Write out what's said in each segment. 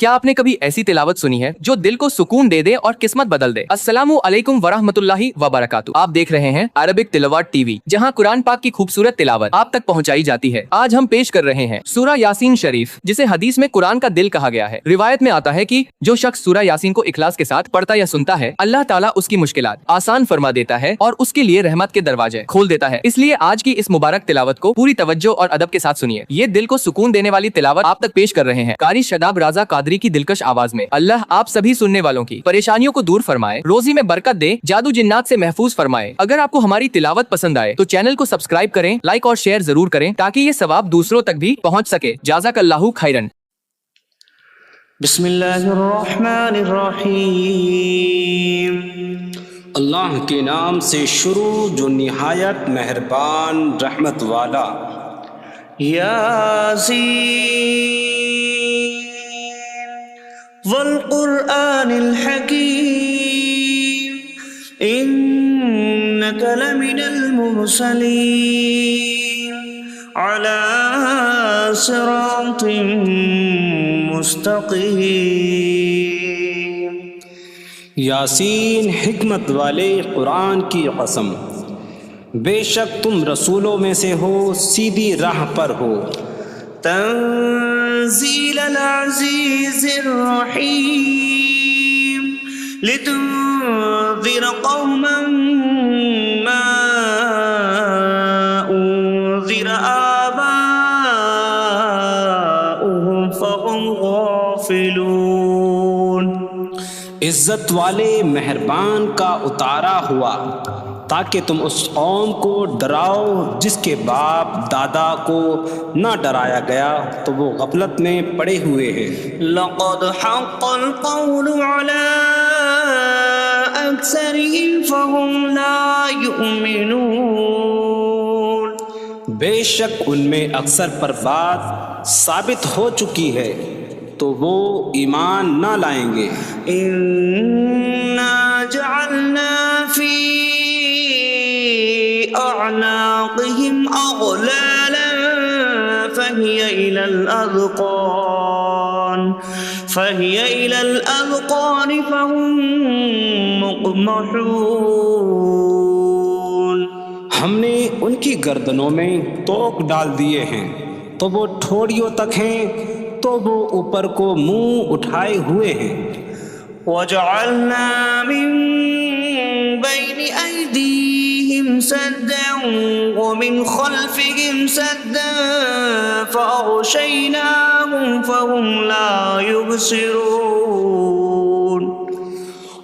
کیا آپ نے کبھی ایسی تلاوت سنی ہے جو دل کو سکون دے دے اور قسمت بدل دے؟ السلام علیکم ورحمۃ اللہ وبرکاتہ۔ آپ دیکھ رہے ہیں عربک تلاوت ٹی وی، جہاں قرآن پاک کی خوبصورت تلاوت آپ تک پہنچائی جاتی ہے۔ آج ہم پیش کر رہے ہیں سورہ یاسین شریف، جسے حدیث میں قرآن کا دل کہا گیا ہے۔ روایت میں آتا ہے کہ جو شخص سورہ یاسین کو اخلاص کے ساتھ پڑھتا یا سنتا ہے، اللہ تعالیٰ اس کی مشکلات آسان فرما دیتا ہے اور اس کے لیے رحمت کے دروازے کھول دیتا ہے۔ اس لیے آج کی اس مبارک تلاوت کو پوری توجہ اور ادب کے ساتھ سنیے۔ یہ دل کو سکون دینے والی تلاوت آپ تک پیش کر رہے ہیں قاری شاداب رضا قادری کی دلکش آواز میں۔ اللہ آپ سبھی سننے والوں کی پریشانیوں کو دور فرمائے، روزی میں برکت دے، جادو جنات سے محفوظ فرمائے۔ اگر آپ کو ہماری تلاوت پسند آئے تو چینل کو سبسکرائب کریں، لائک اور شیئر ضرور کریں تاکہ یہ ثواب دوسروں تک بھی پہنچ سکے۔ جزاک اللہ خیرن۔ بسم اللہ الرحمن الرحیم۔ اللہ کے نام سے شروع جو نہایت مہربان رحمت والا۔ یاسین والقرآن الحکیم انک لمن المرسلین علی صراط مستقیم۔ یاسین حکمت والے قرآن کی قسم، بے شک تم رسولوں میں سے ہو، سیدھی راہ پر ہو۔ تنزیل العزیز الرحیم لتنذر قوما ما انذر آباؤهم فهم غافلون۔ عزت والے مہربان کا اتارا ہوا تاکہ تم اس قوم کو ڈراؤ جس کے باپ دادا کو نہ ڈرایا گیا تو وہ غفلت میں پڑے ہوئے ہیں۔ لقد حق القول على اکثرهم فهم لا يؤمنون۔ بے شک ان میں اکثر پر بات ثابت ہو چکی ہے تو وہ ایمان نہ لائیں گے۔ انا جعلنا فی اعناقهم اغلالا فهي الى الاذقان فهم مقمحون۔ ہم نے ان کی گردنوں میں توق ڈال دیے ہیں تو وہ ٹھوڑیوں تک ہیں، تو وہ اوپر کو منہ اٹھائے ہوئے ہیں۔ وَجَعَلْنَا مِن بَيْنِ أَيْدِيهِمْ سَدًّا وَمِنْ خَلْفِهِمْ سَدًّا فَأَغْشَيْنَاهُمْ فَهُمْ لَا يُبْصِرُونَ۔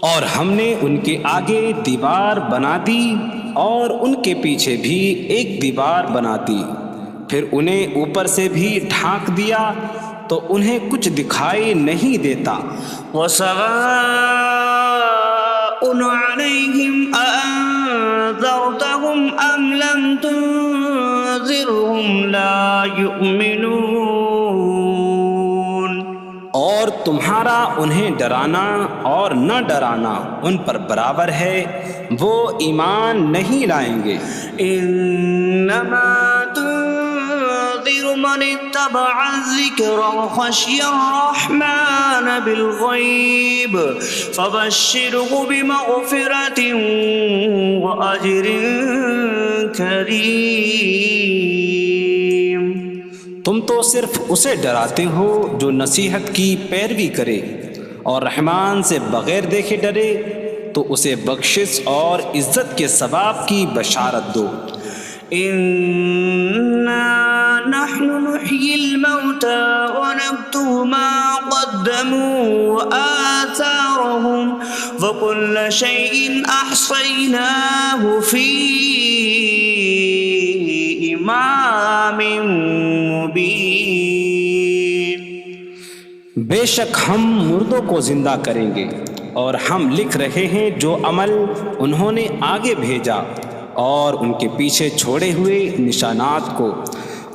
اور ہم نے ان کے آگے دیوار بنا دی اور ان کے پیچھے بھی ایک دیوار بنا دی، پھر انہیں اوپر سے بھی ڈھانک دیا تو انہیں کچھ دکھائی نہیں دیتا۔ وَسَوَاءٌ عَلَيْهِمْ أَأَنذَرْتَهُمْ أَمْ لَمْ تُنذِرْهُمْ لَا يُؤْمِنُونَ۔ اور تمہارا انہیں ڈرانا اور نہ ڈرانا ان پر برابر ہے، وہ ایمان نہیں لائیں گے۔ انما من اتبع الذکر وخشی الرحمن بالغیب فبشرہ بمغفرۃ واجر کریم۔ تم تو صرف اسے ڈراتے ہو جو نصیحت کی پیروی کرے اور رحمان سے بغیر دیکھے ڈرے، تو اسے بخشش اور عزت کے ثواب کی بشارت دو۔ اِنَّا نحن نحيي الموتى ونكتب ما قدموا وآثارهم وكل شيء أحصيناه في إمام مبين۔ بے شک ہم مردوں کو زندہ کریں گے اور ہم لکھ رہے ہیں جو عمل انہوں نے آگے بھیجا اور ان کے پیچھے چھوڑے ہوئے نشانات کو،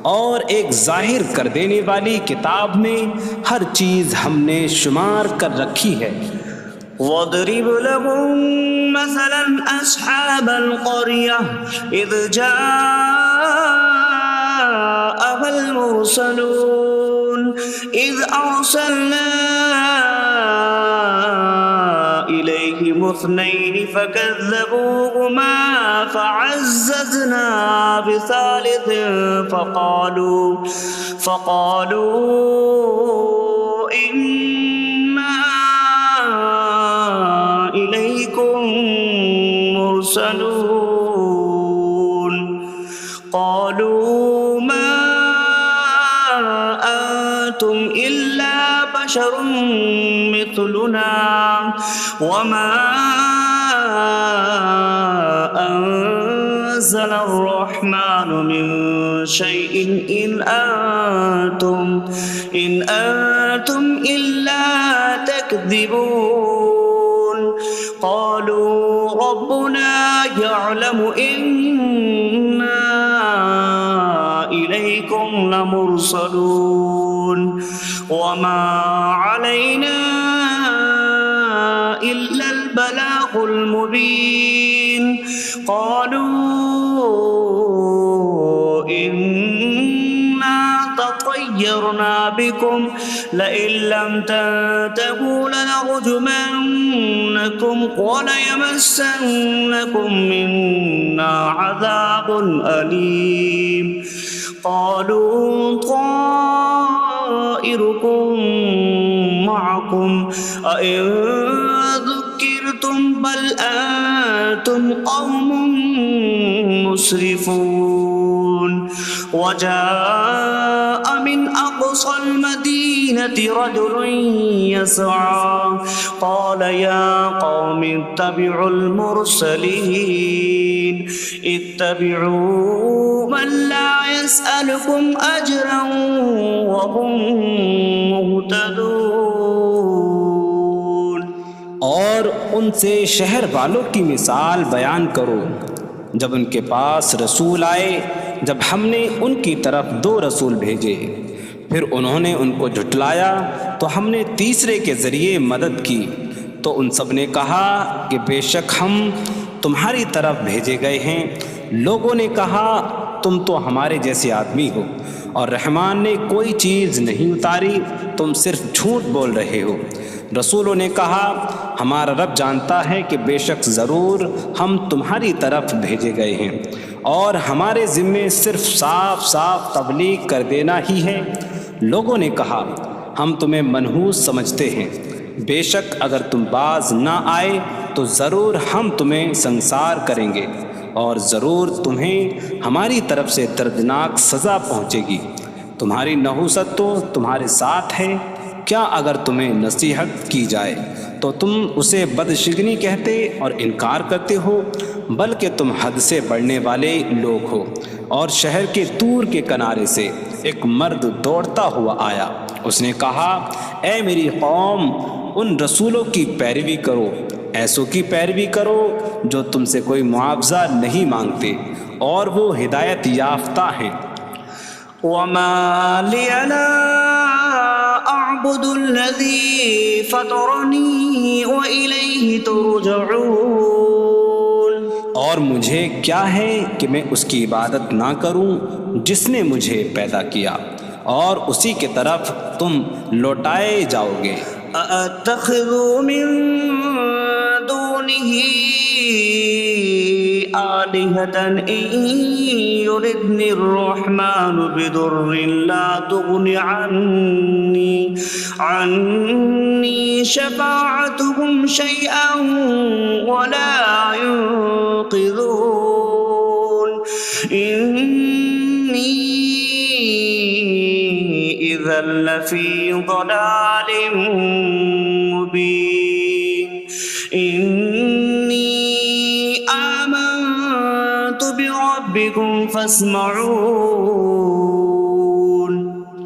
اور ایک ظاہر کر دینے والی کتاب میں ہر چیز ہم نے شمار کر رکھی ہے۔ وَاضْرِبْ لَهُم مَّثَلًا أَصْحَابَ الْقَرْيَةِ إِذْ جَاءَهَا الْمُرْسَلُونَ۔ إذ أرسلنا إليهم اثنين فكذبوهما فعززنا بثالث فقالوا إنا إليكم مرسلون قالوا ما أنتم إلا بشر مثلنا وما أنزل الرحمن من شيء إن أنتم إلا تكذبون قالوا ربنا يعلم إنا إليكم لمرسلون وما علينا إلا البلاغ المبين قالوا إنا تطيرنا بكم لئن لم تنتهوا لنرجمنكم وليمسنكم منا عذاب أليم قالوا طائركم معكم أئن ذكرتم بل أنتم قوم مسرفون وجاء من أقصى المدينة رجل يسعى قال يا قوم اتبعوا المرسلين اتبعوا من لا يسألكم أجرا وهم مهتدون اور ان سے شہر والوں کی مثال بیان کرو جب ان کے پاس رسول آئے، جب ہم نے ان کی طرف 2 رسول بھیجے، پھر انہوں نے ان کو جھٹلایا تو ہم نے تیسرے کے ذریعے مدد کی، تو ان سب نے کہا کہ بے شک ہم تمہاری طرف بھیجے گئے ہیں۔ لوگوں نے کہا تم تو ہمارے جیسے آدمی ہو اور رحمان نے کوئی چیز نہیں اتاری، تم صرف جھوٹ بول رہے ہو۔ رسولوں نے کہا ہمارا رب جانتا ہے کہ بے شک ضرور ہم تمہاری طرف بھیجے گئے ہیں اور ہمارے ذمے صرف صاف صاف تبلیغ کر دینا ہی ہے۔ لوگوں نے کہا ہم تمہیں منحوس سمجھتے ہیں، بے شک اگر تم باز نہ آئے تو ضرور ہم تمہیں سنسار کریں گے اور ضرور تمہیں ہماری طرف سے دردناک سزا پہنچے گی۔ تمہاری نحوست تو تمہارے ساتھ ہے، کیا اگر تمہیں نصیحت کی جائے تو تم اسے بدشگنی کہتے اور انکار کرتے ہو؟ بلکہ تم حد سے بڑھنے والے لوگ ہو۔ اور شہر کے دور کے کنارے سے ایک مرد دوڑتا ہوا آیا، اس نے کہا اے میری قوم، ان رسولوں کی پیروی کرو، ایسوں کی پیروی کرو جو تم سے کوئی معاوضہ نہیں مانگتے اور وہ ہدایت یافتہ ہیں۔ وما لي لا أعبد الذي فطرني وإليه ترجعون، اور مجھے کیا ہے کہ میں اس کی عبادت نہ کروں جس نے مجھے پیدا کیا اور اسی کی طرف تم لوٹائے جاؤ گے۔ أأتخذ من دونه آلهة إن يردني الرحمن بضر لا تغن عني شفاعتهم شيئا ولا ينقذون إني إذا لفي ضلال مبين إني آمنت بربكم فاسمعون۔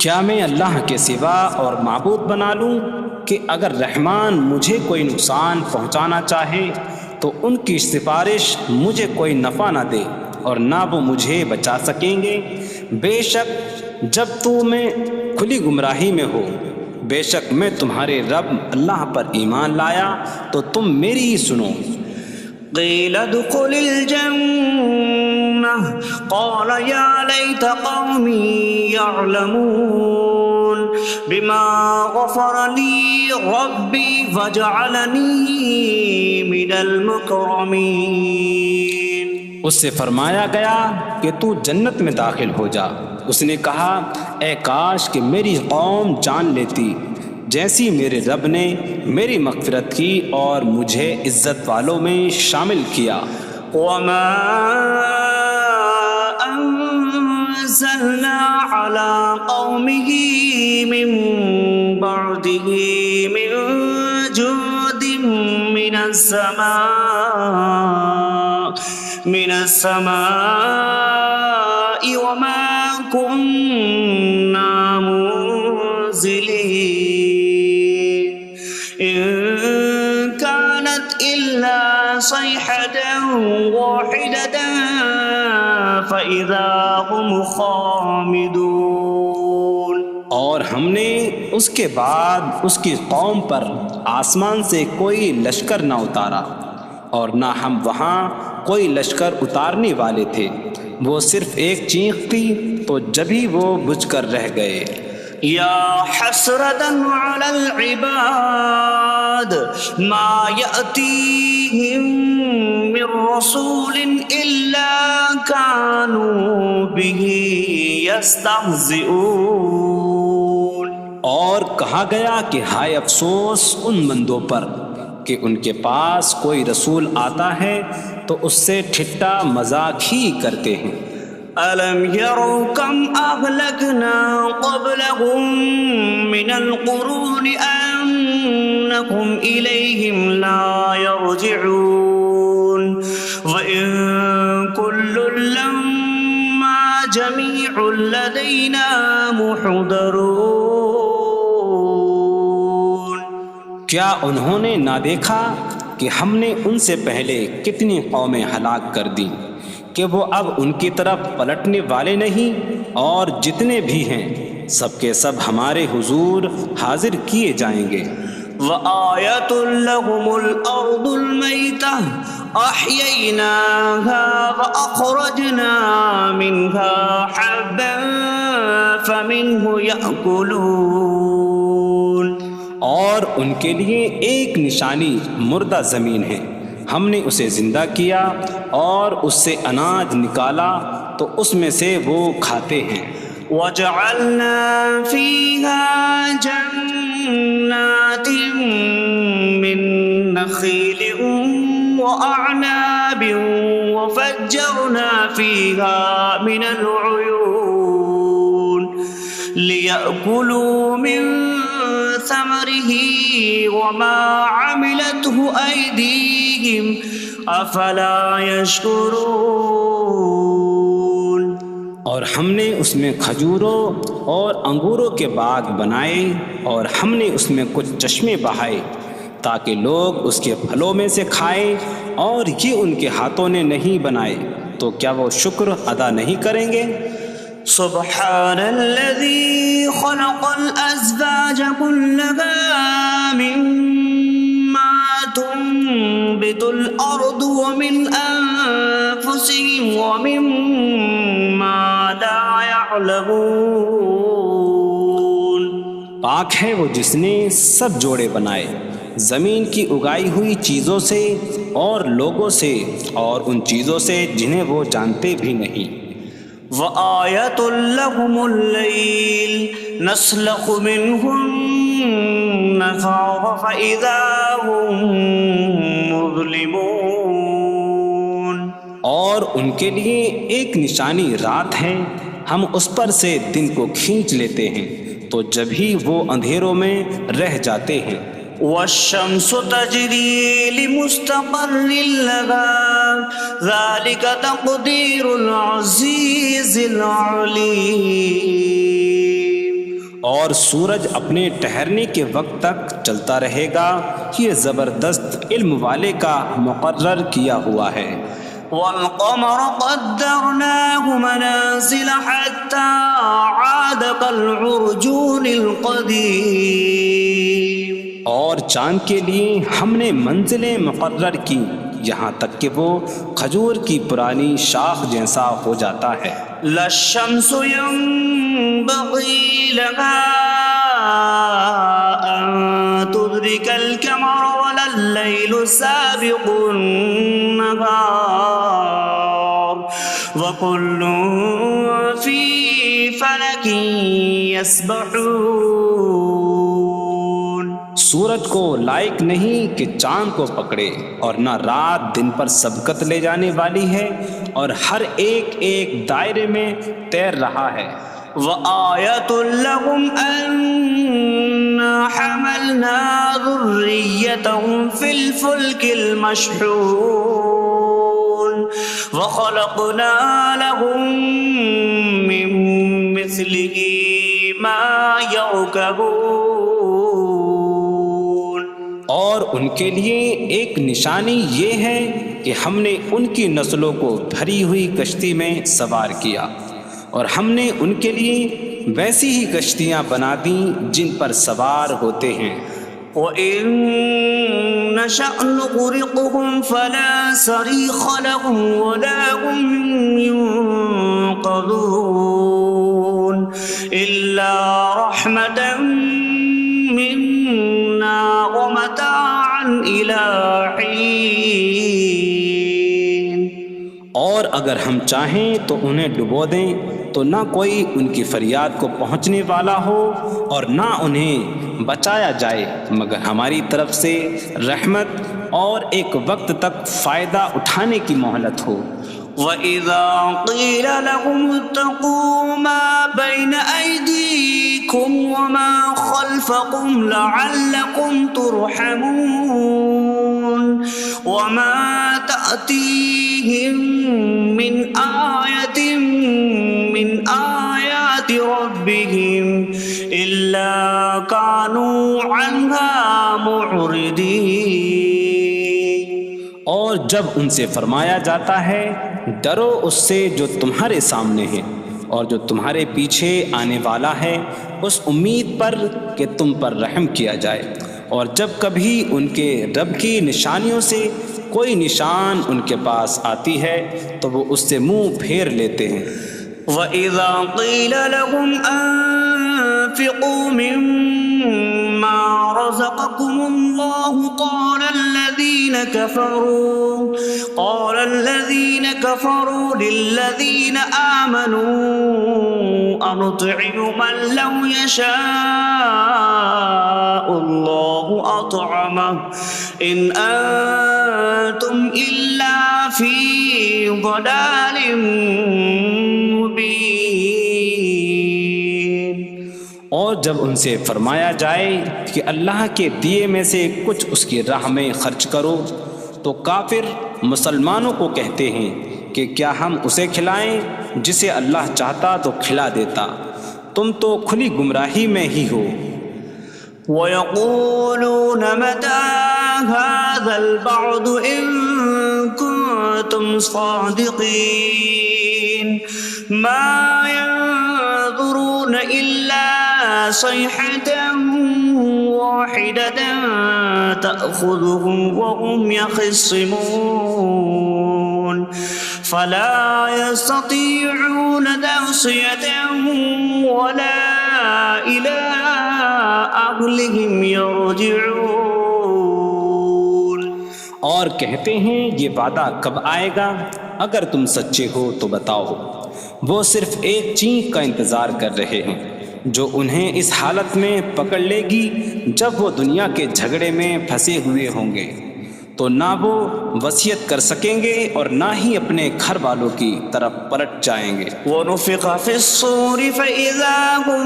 کیا میں اللہ کے سوا اور معبود بنا لوں کہ اگر رحمان مجھے کوئی نقصان پہنچانا چاہے تو ان کی سفارش مجھے کوئی نفع نہ دے اور نہ وہ مجھے بچا سکیں گے؟ بے شک جب میں کھلی گمراہی میں ہو، بے شک میں تمہارے رب اللہ پر ایمان لایا تو تم میری ہی سنو۔ قيل ادخل الجنة قال يا ليت قومي يعلمون بما غفر لي ربي وجعلني من المكرمين. اس سے فرمایا گیا کہ تو جنت میں داخل ہو جا. اس نے کہا اے کاش کہ میری قوم جان لیتی جیسی میرے رب نے میری مغفرت کی اور مجھے عزت والوں میں شامل کیا. وما أنزلنا على قومه من بعده من جود من السماء وما كنا منزلين إن كانت إلا صيحة واحدة فإذا هم خامدون. اور ہم نے اس کے بعد اس کی قوم پر آسمان سے کوئی لشکر نہ اتارا اور نہ ہم وہاں کوئی لشکر اتارنے والے تھے. وہ صرف ایک چیخ تھی تو جبھی وہ بجھ کر رہ گئے. یا حسرة على العباد ما يأتيهم من رسول إلا كانوا به يستهزئون. اور کہا گیا کہ ہائے افسوس ان بندوں پر کہ ان کے پاس کوئی رسول آتا ہے تو اس سے ٹھٹا مذاق ہی کرتے ہیں. ألم يروا كم أهلكنا قبلهم من القرون أنكم إليهم لا يرجعون وإن كل لما جميع لدينا محضرون. کیا انہوں نے نہ دیکھا کہ ہم نے ان سے پہلے کتنی قومیں ہلاک کر دیں کہ وہ اب ان کی طرف پلٹنے والے نہیں، اور جتنے بھی ہیں سب کے سب ہمارے حضور حاضر کیے جائیں گے. وآية لهم الأرض الميتة أحييناها وأخرجنا منها حبا فمنه يأكلون. اور ان کے لیے ایک نشانی مردہ زمین ہے، ہم نے اسے زندہ کیا اور اس سے اناج نکالا تو اس میں سے وہ کھاتے ہیں. وجعلنا فيها جنات من نخيل وأعناب وفجرنا فيها من العيون ليأكلوا من ثمره وما عملته أيديهم أفلا يشكرون. اور ہم نے اس میں کھجوروں اور انگوروں کے باغ بنائے اور ہم نے اس میں کچھ چشمے بہائے تاکہ لوگ اس کے پھلوں میں سے کھائیں، اور یہ ان کے ہاتھوں نے نہیں بنائے تو کیا وہ شکر ادا نہیں کریں گے؟ سبحان الذي خلق الأزواج كلها مما تنبت الأرض ومن أنفسهم ومما لا يعلمون. پاک ہے وہ جس نے سب جوڑے بنائے زمین کی اگائی ہوئی چیزوں سے اور لوگوں سے اور ان چیزوں سے جنہیں وہ جانتے بھی نہیں. وآية لهم الليل نسلخ منه النهار فإذا هم مظلمون. اور ان کے لیے ایک نشانی رات ہے، ہم اس پر سے دن کو کھینچ لیتے ہیں تو جب ہی وہ اندھیروں میں رہ جاتے ہیں. والشمس تجري لمستقر لها ذلك تقدير العزيز العليم. اور سورج اپنے ٹھہرنے کے وقت تک چلتا رہے گا، یہ زبردست علم والے کا مقرر کیا ہوا ہے. والقمر قدرناه منازل حتى عاد كالعرجون القديم. اور چاند کے لیے ہم نے منزلیں مقرر کی یہاں تک کہ وہ کھجور کی پرانی شاخ جیسا ہو جاتا ہے. لا الشمس ينبغي لها أن تدرك القمر ولا الليل سابق النهار وكل في فلك يسبحون۔ سورج کو لائق نہیں کہ چاند کو پکڑے، اور نہ رات دن پر سبقت لے جانے والی ہے، اور ہر ایک ایک دائرے میں تیر رہا ہے۔ وآية لهم أنا حملنا ذريتهم في الفلك المشحون وخلقنا لهم من مثله ما يركبون۔ اور ان کے لیے ایک نشانی یہ ہے کہ ہم نے ان کی نسلوں کو بھری ہوئی کشتی میں سوار کیا، اور ہم نے ان کے لیے ویسی ہی کشتیاں بنا دیں جن پر سوار ہوتے ہیں۔ وَإِن نَّشَأْ نُغْرِقْهُمْ فَلَا صَرِيخَ لَهُمْ وَلَا هُمْ يُنقَذُونَ إِلَّا رَحْمَةً مِّنَّا وَمَتَاعًا إِلَىٰ حِينٍ۔ اور اگر ہم چاہیں تو انہیں ڈبو دیں تو نہ کوئی ان کی فریاد کو پہنچنے والا ہو، اور نہ انہیں بچایا جائے مگر ہماری طرف سے رحمت اور ایک وقت تک فائدہ اٹھانے کی مہلت ہو۔ وَإِذَا قِيلَ لَهُمُ اتَّقُوا مَا بَيْنَ أَيْدِيكُمْ وَمَا خَلْفَكُمْ لَعَلَّكُمْ تُرْحَمُونَ وَمَا تَأْتِيهِم مِّنْ آيَةٍ مِّنْ آيَاتِ رَبِّهِمْ إِلَّا كَانُوا عَنْهَا مُعْرِضِينَ۔ اور جب ان سے فرمایا جاتا ہے ڈرو اس سے جو تمہارے سامنے ہے اور جو تمہارے پیچھے آنے والا ہے، اس امید پر کہ تم پر رحم کیا جائے، اور جب کبھی ان کے رب کی نشانیوں سے کوئی نشان ان کے پاس آتی ہے تو وہ اس سے منہ پھیر لیتے ہیں۔ وَإِذَا قِيلَ لَهُمْ أَنفِقُوا مِمَّا رَزَقَكُمُ اللَّهُ قَالَ الَّذِينَ كَفَرُوا لِلَّذِينَ آمَنُوا أَنُطْعِمُ مَن لَّوْ يَشَاءُ اللَّهُ أَطْعَمَهُ إِنْ أَنتُمْ إِلَّا فِي ضَلَالٍ مُّبِينٍ۔ اور جب ان سے فرمایا جائے کہ اللہ کے دیے میں سے کچھ اس کی راہ میں خرچ کرو تو کافر مسلمانوں کو کہتے ہیں کہ کیا ہم اسے کھلائیں جسے اللہ چاہتا تو کھلا دیتا، تم تو کھلی گمراہی میں ہی ہو۔ وَيَقُولُونَ مَتَىٰ هَٰذَا الْوَعْدُ إِن كُنتُمْ صَادِقِينَ مَا يَنظُرُونَ إِلَّا صَيْحَةً وَاحِدَةً تَأْخُذُهُمْ وَهُمْ يَخِصِّمُونَ فَلَا يَسْتَطِيعُونَ تَوْصِيَةً وَلَا إِلَىٰ أَهْلِهِمْ يَرْجِعُونَ۔ اور کہتے ہیں یہ وعدہ کب آئے گا؟ اگر تم سچے ہو تو بتاؤ۔ وہ صرف ایک چینخ کا انتظار کر رہے ہیں جو انہیں اس حالت میں پکڑ لے گی جب وہ دنیا کے جھگڑے میں پھنسے ہوئے ہوں گے، تو نہ وہ وصیت کر سکیں گے اور نہ ہی اپنے گھر والوں کی طرف پلٹ جائیں گے۔ وَنُفِخَ فِي الصُّورِ فَإِذَا هُم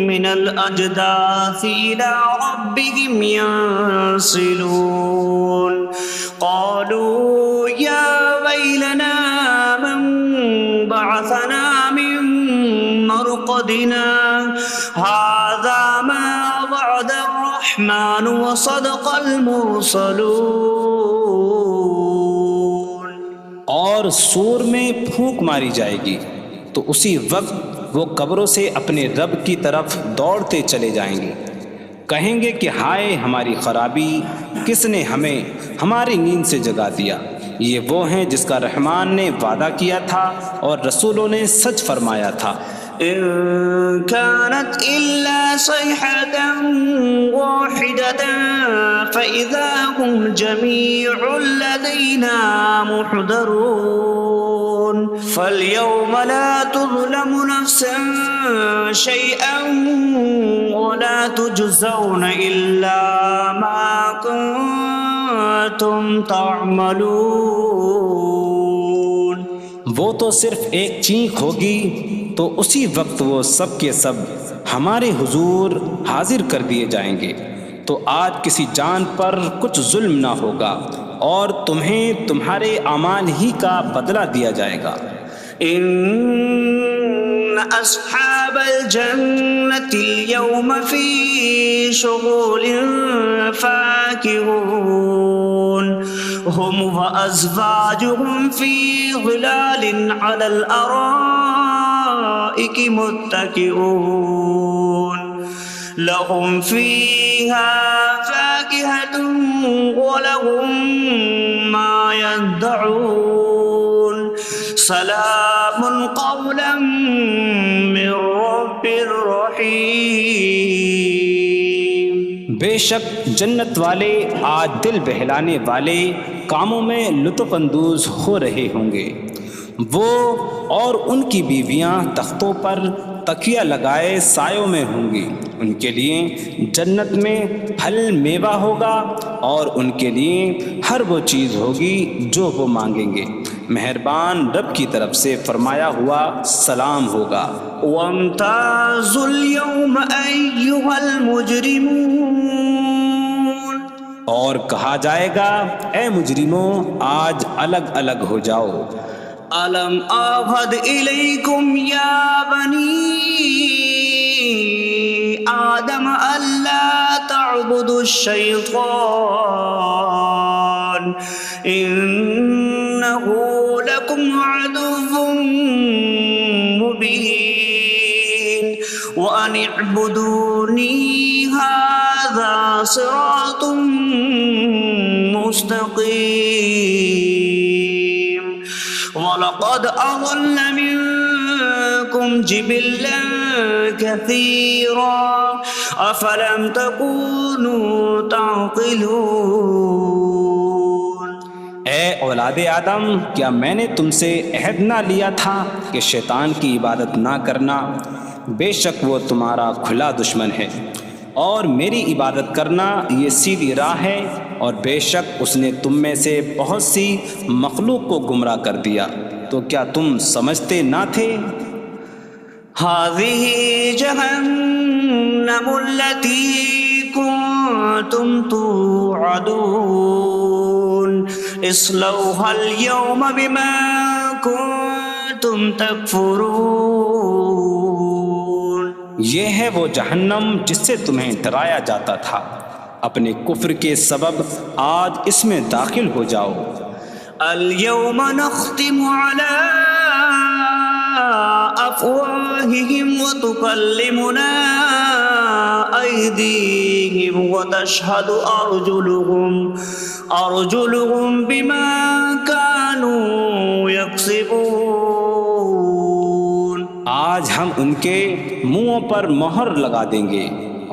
مِّنَ الْأَجْدَاثِ إِلَىٰ رَبِّهِمْ يَنسِلُونَ قَالُوا يَا وَيْلَنَا مَن بَعَثَنَا مِن مَّرْقَدِنَا هَٰذَا مَا وَعَدَ الرَّحْمَٰنُ وَصَدَقَ الْمُرْسَلُونَ۔ اور سور میں پھونک ماری جائے گی تو اسی وقت وہ قبروں سے اپنے رب کی طرف دوڑتے چلے جائیں گے، کہیں گے کہ ہائے ہماری خرابی، کس نے ہمیں ہماری نیند سے جگا دیا۔ یہ وہ ہیں جس کا رحمان نے وعدہ کیا تھا اور رسولوں نے سچ فرمایا تھا۔ إن كانت إلا صيحة واحدة فإذا هم جميع لدينا محضرون فاليوم لا تظلم نفس شيئا ولا تجزون إلا ما كنتم تعملون. وہ تو صرف ایک چینخ ہوگی تو اسی وقت وہ سب کے سب ہمارے حضور حاضر کر دیے جائیں گے. تو آج کسی جان پر کچھ ظلم نہ ہوگا اور تمہیں تمہارے اعمال ہی کا بدلہ دیا جائے گا. إن أصحاب الجنة اليوم في شغل فاكهون هم وأزواجهم في ظلال على الأرائك متكئون لهم فيها فاكهة ولهم ما يدعون سلام قولا من رب رحیم. بے شک جنت والے آج دل بہلانے والے کاموں میں لطف اندوز ہو رہے ہوں گے. وہ اور ان کی بیویاں تختوں پر تکیہ لگائے سایوں میں ہوں گی. ان کے لیے جنت میں پھل میوہ ہوگا اور ان کے لیے ہر وہ چیز ہوگی جو وہ مانگیں گے. مہربان رب کی طرف سے فرمایا ہوا سلام ہوگا. وامتازوا اليوم أيها المجرمون. اور کہا جائے گا اے مجرموں آج الگ الگ ہو جاؤ. ألم أعهد إليكم يا بني آدم ألا تعبدوا الشيطان إنه لكم عدو مبين وأن اعبدوني هذا صراط مستقيم. وَلَقَدْ أَضَلَّ مِنكُمْ جِبِلًّا كَثِيرًا أَفَلَمْ تَكُونُوا تَعْقِلُونَ. اے اولاد آدم کیا میں نے تم سے عہد نہ لیا تھا کہ شیطان کی عبادت نہ کرنا؟ بے شک وہ تمہارا کھلا دشمن ہے اور میری عبادت کرنا یہ سیدھی راہ ہے. اور بے شک اس نے تم میں سے بہت سی مخلوق کو گمراہ کر دیا. تو کیا تم سمجھتے نہ تھے؟ هذه جهنم التي كنتم توعدون اصلوها اليوم بما كنتم تكفرون. یہ ہے وہ جہنم جس سے تمہیں ڈرایا جاتا تھا. اپنے کفر کے سبب آج اس میں داخل ہو جاؤ. اليوم نختم على أفواههم وتكلمنا أيديهم وتشهد أرجلهم بما كانوا يكسبون. آج ہم ان کے منہوں پر مہر لگا دیں گے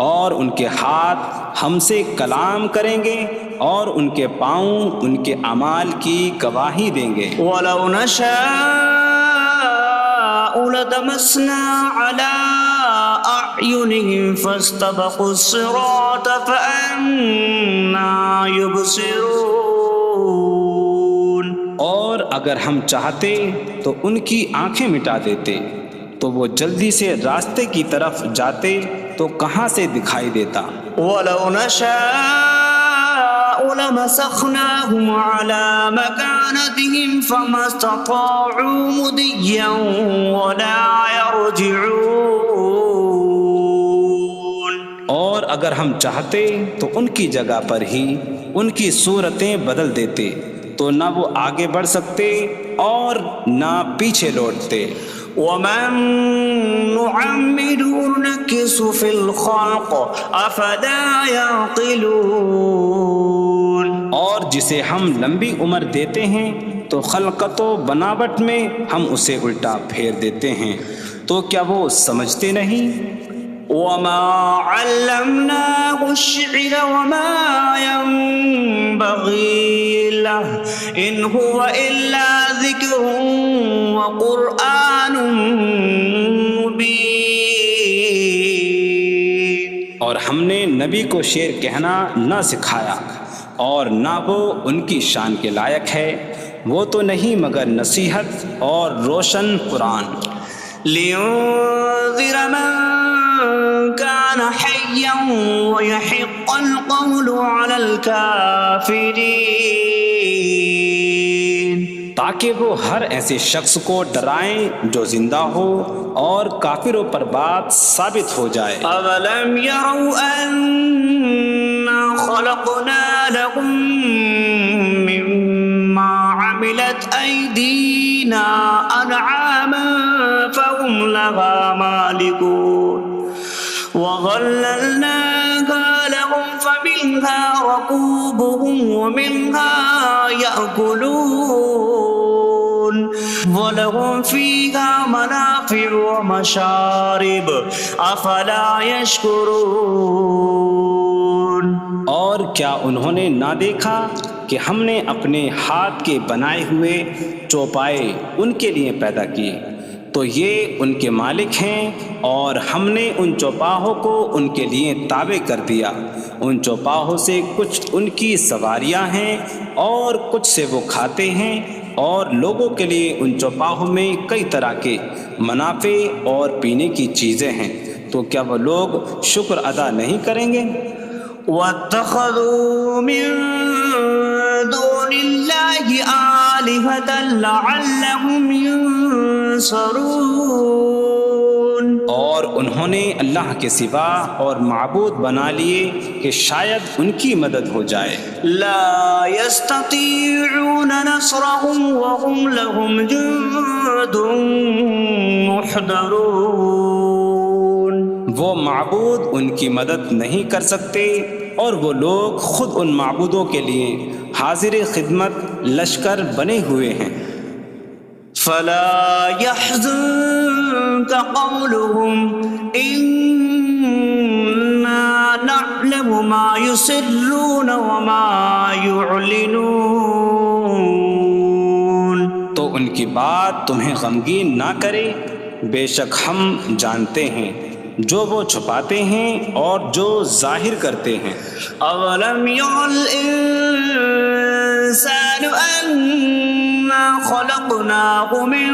اور ان کے ہاتھ ہم سے کلام کریں گے اور ان کے پاؤں ان کے اعمال کی گواہی دیں گے. وَلَوْ نَشَاءُ لَطَمَسْنَا عَلَىٰ أَعْيُنِهِمْ فَاسْتَبَقُوا الصِّرَاطَ فَأَنَّىٰ يُبْصِرُونَ. اور اگر ہم چاہتے تو ان کی آنکھیں مٹا دیتے تو وہ جلدی سے راستے کی طرف جاتے تو کہاں سے دکھائی دیتا. وَلَوْ نَشَاءُ لَمَسَخْنَاهُمْ عَلَىٰ مَكَانَتِهِمْ فَمَا اسْتَطَاعُوا مُضِيًّا وَلَا يَرْجِعُونَ. اور اگر ہم چاہتے تو ان کی جگہ پر ہی ان کی صورتیں بدل دیتے تو نہ وہ آگے بڑھ سکتے اور نہ پیچھے لوٹتے. وَمَن نُعَمِّرْهُ نُنَكِّسْهُ فِي الْخَلْقِ أَفَلَا يَعْقِلُونَ. اور جسے ہم لمبی عمر دیتے ہیں تو خلقت و بناوٹ میں ہم اسے الٹا پھیر دیتے ہیں. تو کیا وہ سمجھتے نہیں؟ وما علمناه الشعر وما ينبغي له إن هو إلا ذكر وقرآن مبين. اور ہم نے نبی کو شعر کہنا نہ سکھایا اور نہ وہ ان کی شان کے لائق ہے، وہ تو نہیں مگر نصیحت اور روشن قرآن. لينذر من كان حيا ويحق القول على الكافرين. تاکہ وہ ہر ایسے شخص کو ڈرائیں جو زندہ ہو اور کافروں پر بات ثابت ہو جائے. أولم يروا أنا خلقنا لهم مما عملت أيدينا أنعاما فهم لها مالكون وظللناها لهم فمنها ركوبهم ومنها يأكلون ولهم فيها منافع ومشارب أفلا يشكرون. اور کیا انہوں نے نہ دیکھا کہ ہم نے اپنے ہاتھ کے بنائے ہوئے چوپائے ان کے لیے پیدا کیے، تو یہ ان کے مالک ہیں، اور ہم نے ان چوپاہوں کو ان کے لیے تابع کر دیا. ان چوپاہوں سے کچھ ان کی سواریاں ہیں اور کچھ سے وہ کھاتے ہیں، اور لوگوں کے لیے ان چوپاہوں میں کئی طرح کے منافع اور پینے کی چیزیں ہیں. تو کیا وہ لوگ شکر ادا نہیں کریں گے؟ واتخذوا من دون الله آلهة لعلهم ينصرون. اور انہوں نے اللہ کے سوا اور معبود بنا لیے کہ شاید ان کی مدد ہو جائے. لا يستطيعون نصرهم وهم لهم جند محضرون. وہ معبود ان کی مدد نہیں کر سکتے، اور وہ لوگ خود ان معبودوں کے لیے حاضر خدمت لشکر بنے ہوئے ہیں. فلا يحزنك قولهم إنا نعلم ما يسرون وما يعلنون. تو ان کی بات تمہیں غمگین نہ کرے، بے شک ہم جانتے ہیں جو وہ چھپاتے ہیں اور جو ظاہر کرتے ہیں. اولم ير الانسان انا خلقناه من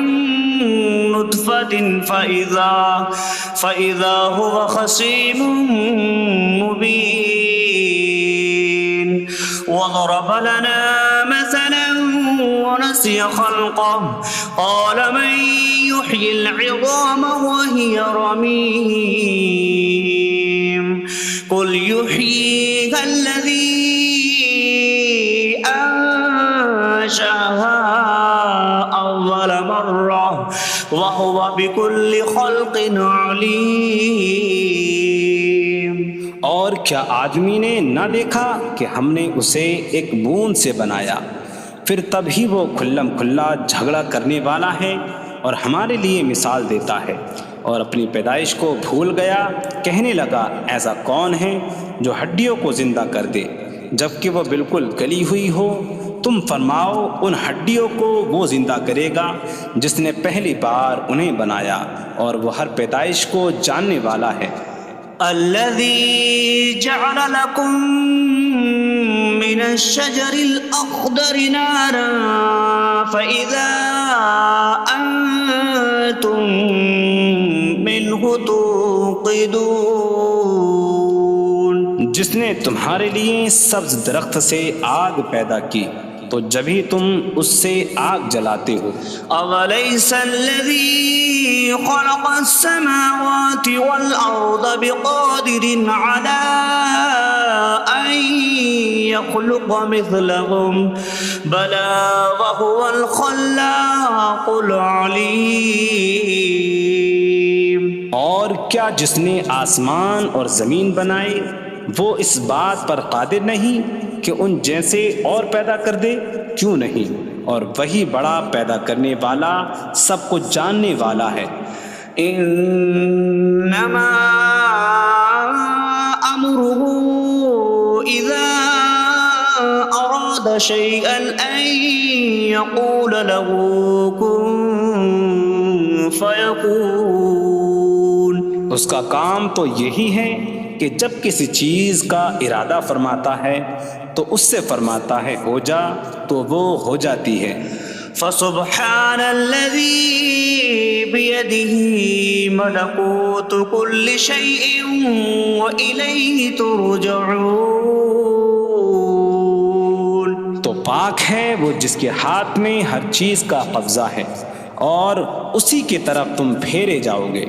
نطفة فإذا هو خصيم مبين. وضرب لنا مثلا ونسي خلقه قال من يحيي العظام وهي رميم قل يحييها الذي أنشأها أول مرة وهو بكل خلق عليم. اور کیا آدمی نے نہ دیکھا کہ ہم نے اسے ایک بوند سے بنایا، پھر تب ہی وہ کھلم کھلا جھگڑا کرنے والا ہے اور ہمارے لیے مثال دیتا ہے. اور اپنی پیدائش کو بھول گیا، کہنے لگا ایسا کون ہے جو ہڈیوں کو زندہ کر دے جبکہ وہ بالکل گلی ہوئی ہو. تم فرماؤ ان ہڈیوں کو وہ زندہ کرے گا جس نے پہلی بار انہیں بنایا، اور وہ ہر پیدائش کو جاننے والا ہے. الذي جعل لكم من الشجر الأخضر نارا فإذا أنتم منه توقدون. جس نے تمہارے لیے سبز درخت سے آگ پیدا کی تو جبھی تم اس سے آگ جلاتے ہو. أوليس الذي خلق السماوات والأرض بقادر على أن يخلق مثلهم بلى وهو الخلاق العليم. اور کیا جس نے آسمان اور زمین بنائے وہ اس بات پر قادر نہیں کہ ان جیسے اور پیدا کر دے؟ کیوں نہیں، اور وہی بڑا پیدا کرنے والا سب کو جاننے والا ہے. إنما أمره إذا أراد شيئا أن يقول له كن فيكون. اس کا کام تو یہی ہے کہ جب کسی چیز کا ارادہ فرماتا ہے تو اس سے فرماتا ہے ہو جا تو وہ ہو جاتی ہے. فسبحان الذي بيده ملكوت كل شيء وإليه ترجعون. تو پاک ہے وہ جس کے ہاتھ میں ہر چیز کا قبضہ ہے اور اسی کی طرف تم پھیرے جاؤ گے.